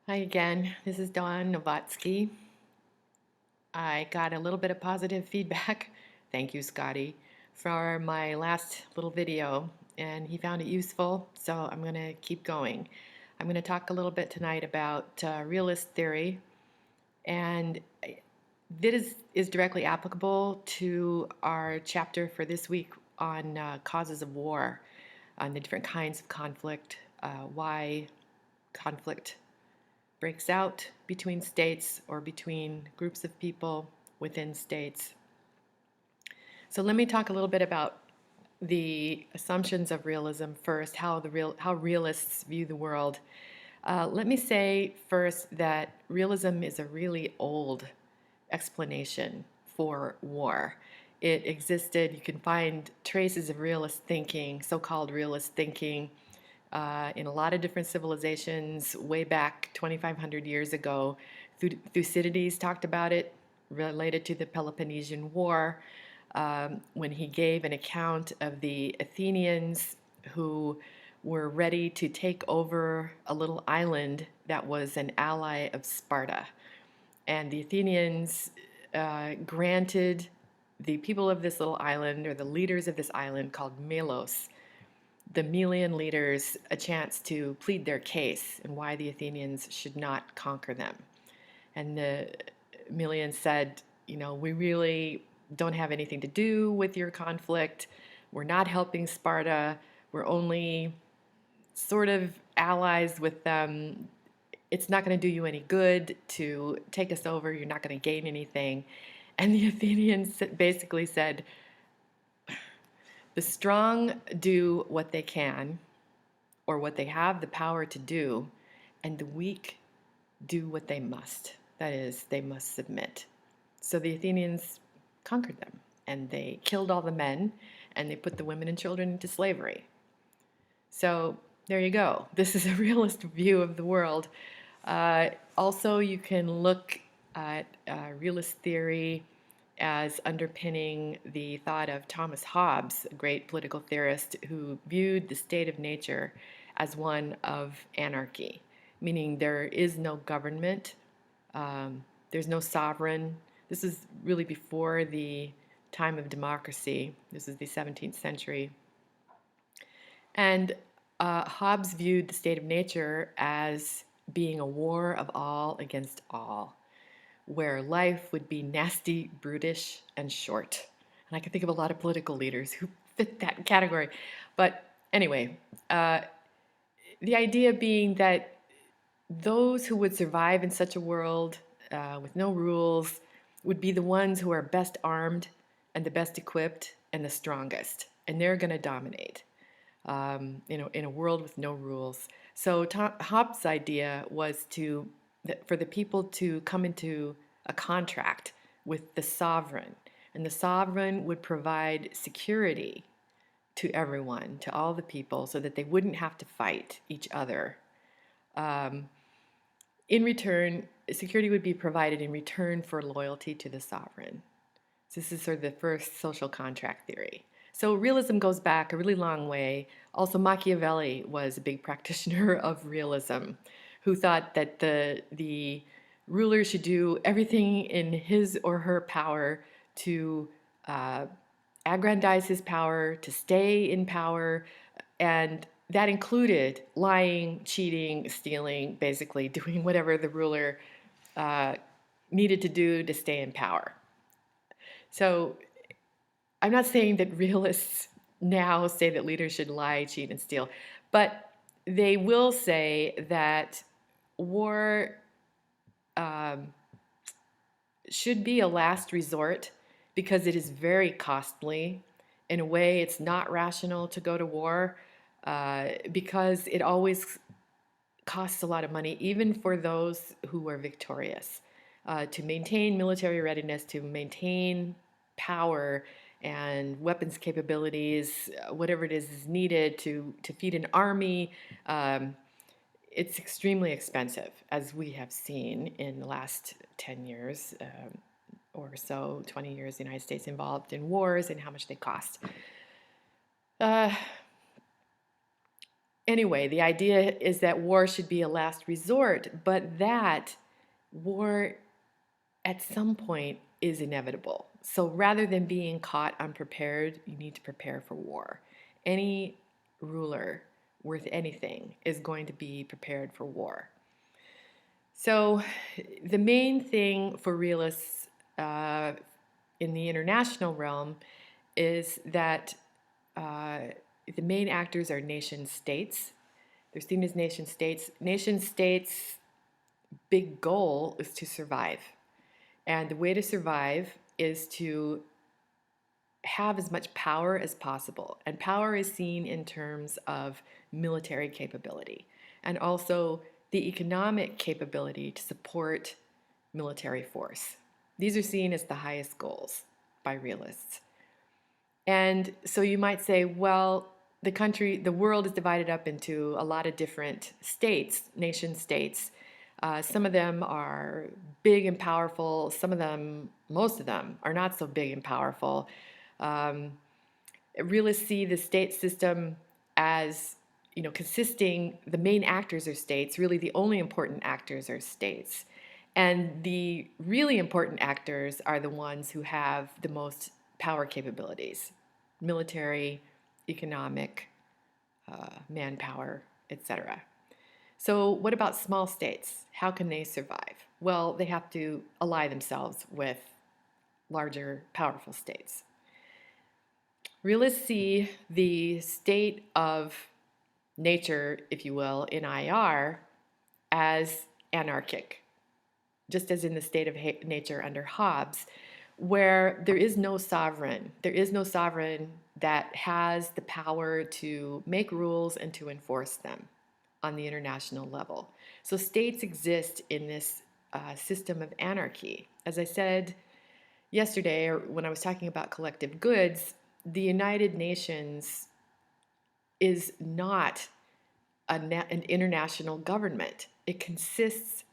Hi again, this is Dawn Nowacki. I got a little bit of positive feedback, thank you Scotty, for my last little video, and he found it useful, so I'm going to keep going. I'm going to talk a little bit tonight about realist theory, and this is directly applicable to our chapter for this week on causes of war, on the different kinds of conflict, why conflict breaks out between states or between groups of people within states. So let me talk a little bit about the assumptions of realism first, how realists view the world. Let me say first that realism is a really old explanation for war. It existed, you can find traces of realist thinking, so-called realist thinking, in a lot of different civilizations way back 2,500 years ago. Thucydides talked about it related to the Peloponnesian War when he gave an account of the Athenians who were ready to take over a little island that was an ally of Sparta. And the Athenians granted the people of this little island, or the leaders of this island called Melos, the Melian leaders, a chance to plead their case and why the Athenians should not conquer them. And the Melians said, we really don't have anything to do with your conflict. We're not helping Sparta. We're only sort of allies with them. It's not going to do you any good to take us over. You're not going to gain anything. And the Athenians basically said, the strong do what they can, or what they have the power to do, and the weak do what they must. That is, they must submit. So the Athenians conquered them, and they killed all the men, and they put the women and children into slavery. So there you go. This is a realist view of the world. Also, you can look at realist theory as underpinning the thought of Thomas Hobbes, a great political theorist who viewed the state of nature as one of anarchy, meaning there is no government, there's no sovereign. This is really before the time of democracy. This is the 17th century. And Hobbes viewed the state of nature as being a war of all against all, where life would be nasty, brutish, and short. And I can think of a lot of political leaders who fit that category. But anyway, the idea being that those who would survive in such a world with no rules would be the ones who are best armed and the best equipped and the strongest. And they're going to dominate in a world with no rules. So Hobbes' idea was for the people to come into a contract with the sovereign, and the sovereign would provide security to everyone, to all the people, so that they wouldn't have to fight each other. In return, security would be provided in return for loyalty to the sovereign. So this is sort of the first social contract theory. So realism goes back a really long way. Also, Machiavelli was a big practitioner of realism, who thought that the ruler should do everything in his or her power to aggrandize his power, to stay in power, and that included lying, cheating, stealing, basically doing whatever the ruler needed to do to stay in power. So I'm not saying that realists now say that leaders should lie, cheat, and steal, but they will say that war should be a last resort because it is very costly. In a way, it's not rational to go to war because it always costs a lot of money, even for those who are victorious. To maintain military readiness, to maintain power and weapons capabilities, whatever it is needed to feed an army, it's extremely expensive, as we have seen in the last 10 years or so, 20 years, the United States involved in wars and how much they cost. Anyway, the idea is that war should be a last resort, but that war at some point is inevitable. So rather than being caught unprepared, you need to prepare for war. Any ruler worth anything is going to be prepared for war. So the main thing for realists uh, in the international realm is that uh, the main actors are nation states. They're seen as nation states. Nation states' big goal is to survive. And the way to survive is to have as much power as possible. And power is seen in terms of military capability and also the economic capability to support military force. These are seen as the highest goals by realists. And so you might say, well, the world is divided up into a lot of different states, nation states. Some of them are big and powerful. Some of them, most of them, are not so big and powerful. Um, Realists see the state system as, consisting, the main actors are states. Really, the only important actors are states. And the really important actors are the ones who have the most power capabilities: military, economic, manpower, etc. So, what about small states? How can they survive? Well, they have to ally themselves with larger, powerful states. Realists see the state of nature, if you will, in IR as anarchic, just as in the state of nature under Hobbes, where there is no sovereign. There is no sovereign that has the power to make rules and to enforce them on the international level. So states exist in this system of anarchy. As I said yesterday, or when I was talking about collective goods, the United Nations is not an international government. It consists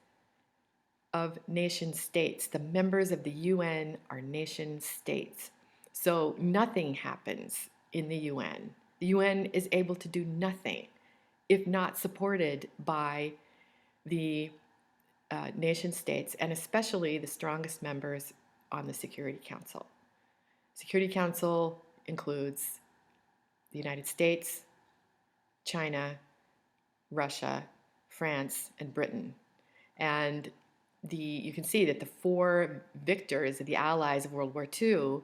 of nation states. The members of the UN are nation states. So nothing happens in the UN. The UN is able to do nothing if not supported by the nation states, and especially the strongest members on the Security Council. Security Council includes the United States, China, Russia, France, and Britain. And you can see that the four victors, the allies of World War II,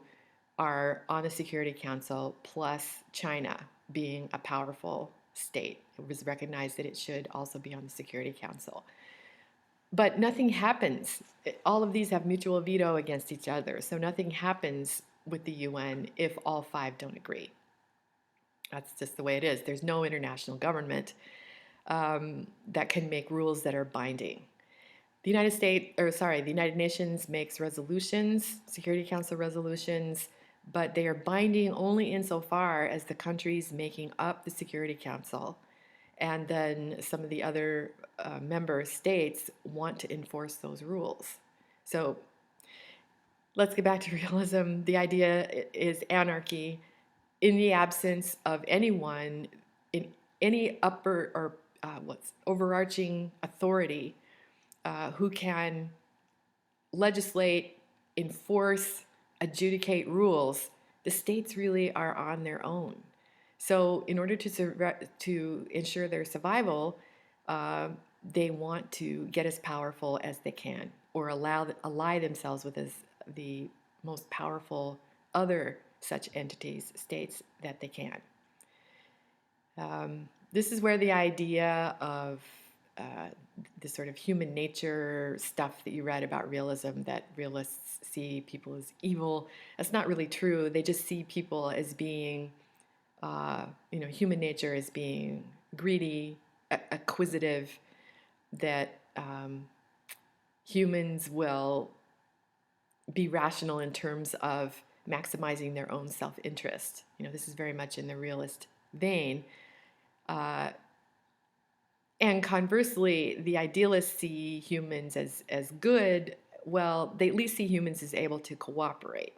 are on the Security Council, plus China being a powerful state. It was recognized that it should also be on the Security Council. But nothing happens. All of these have mutual veto against each other, so nothing happens with the UN if all five don't agree. That's just the way it is. There's no international government that can make rules that are binding. The United Nations makes resolutions, Security Council resolutions, but they are binding only insofar as the countries making up the Security Council and then some of the other member states want to enforce those rules. So let's get back to realism. The idea is anarchy in the absence of anyone in any upper or overarching authority who can legislate, enforce, adjudicate rules. The states really are on their own. So, in order to ensure their survival, they want to get as powerful as they can, or ally themselves with the most powerful other such entities, states that they can. This is where the idea of the sort of human nature stuff that you read about realism, that realists see people as evil, that's not really true. They just see people as being human nature as being greedy, acquisitive, that humans will be rational in terms of maximizing their own self-interest. This is very much in the realist vein. And conversely, the idealists see humans as good. Well, they at least see humans as able to cooperate.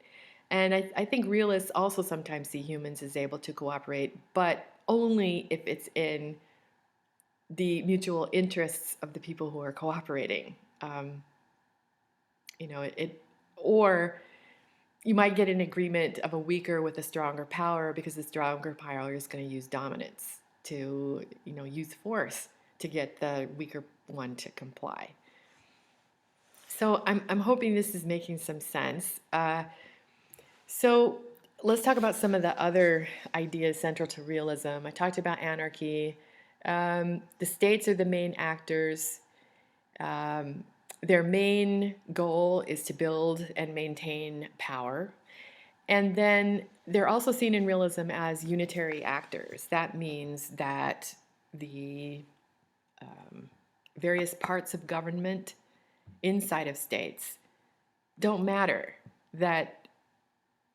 And I think realists also sometimes see humans as able to cooperate, but only if it's in the mutual interests of the people who are cooperating. You know, or you might get an agreement of a weaker with a stronger power because the stronger power is going to use dominance to, you know, use force to get the weaker one to comply. So I'm hoping this is making some sense. So let's talk about some of the other ideas central to realism. I talked about anarchy. The states are the main actors. Their main goal is to build and maintain power. And then they're also seen in realism as unitary actors. That means that the various parts of government inside of states don't matter, that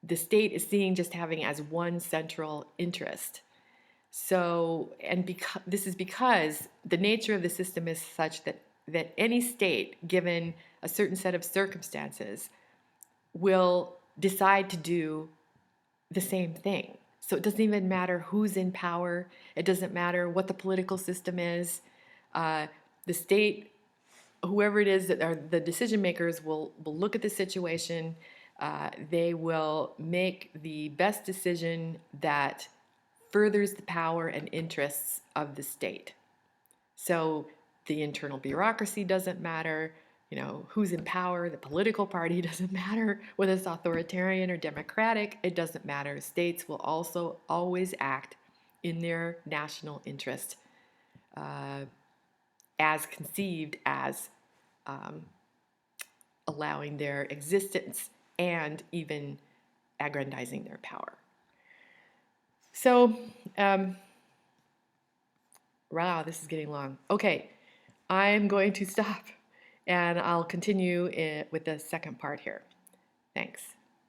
the state is seen just having as one central interest. So, and this is because the nature of the system is such that any state, given a certain set of circumstances, will decide to do the same thing. So it doesn't even matter who's in power. It doesn't matter what the political system is. The state, whoever it is that are the decision makers, will look at the situation. They will make the best decision that furthers the power and interests of the state. So the internal bureaucracy doesn't matter, you know, who's in power, the political party doesn't matter, whether it's authoritarian or democratic, it doesn't matter. States will also always act in their national interest, as conceived as allowing their existence and even aggrandizing their power. So, wow, this is getting long. Okay, I'm going to stop and I'll continue with the second part here. Thanks.